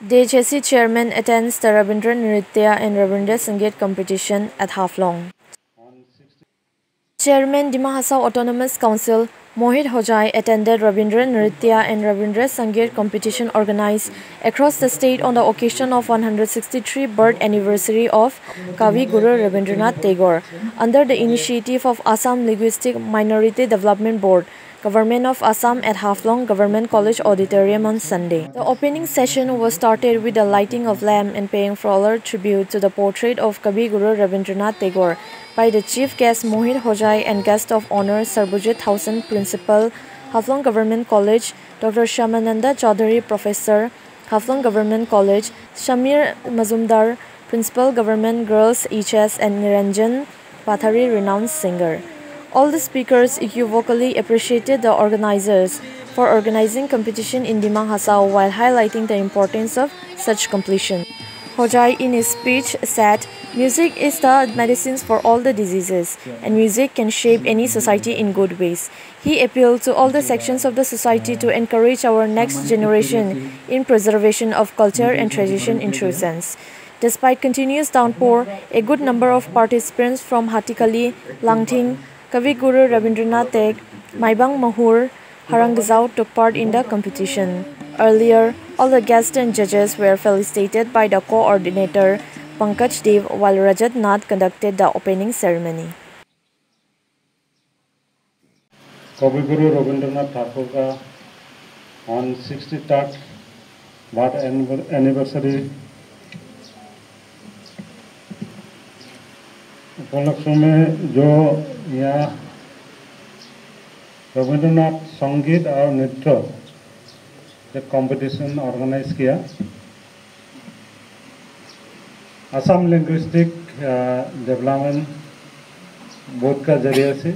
DHSC chairman attends the Rabindra Nritya and Rabindra Sangeet competition at Haflong. Chairman Dima Hasao Autonomous Council Mohit Hojai attended Rabindra Nritya and Rabindra Sangeet competition organized across the state on the occasion of 163th birth anniversary of Kavi Guru Rabindranath Tagore under the initiative of Assam Linguistic Minority Development Board, Government of Assam at Haflong Government College Auditorium on Sunday. The opening session was started with the lighting of lamp and paying floral tribute to the portrait of Kavi Guru Rabindranath Tagore by the chief guest Mohit Hojai and guest of honor Sarbujit Hausen, Principal, Haflong Government College, Dr. Shyamananda Chaudhary, Professor, Haflong Government College, Shamir Mazumdar, Principal Government Girls HS, and Niranjan Pathari, renowned singer. All the speakers equivocally appreciated the organizers for organizing competition in Dima Hasao while highlighting the importance of such completion. Hojai in his speech said, "Music is the medicine for all the diseases, and music can shape any society in good ways." He appealed to all the sections of the society to encourage our next generation in preservation of culture and tradition in true sense. Despite continuous downpour, a good number of participants from Hatikali, Langting, Kavi Guru Rabindranath Tagore, Maibang Mahur, Harangazao took part in the competition. Earlier, all the guests and judges were felicitated by the coordinator Pankaj Dev while Rajat Nath conducted the opening ceremony. Kavi Guru Rabindranath Tagore का 163rd birth anniversary उपलक्ष्य में जो यहाँ रविंद्रनाथ संगीत और नृत्य एक competition organise किया असम लिंग्विस्टिक डेवलपमेंट बोर्ड का जरिए से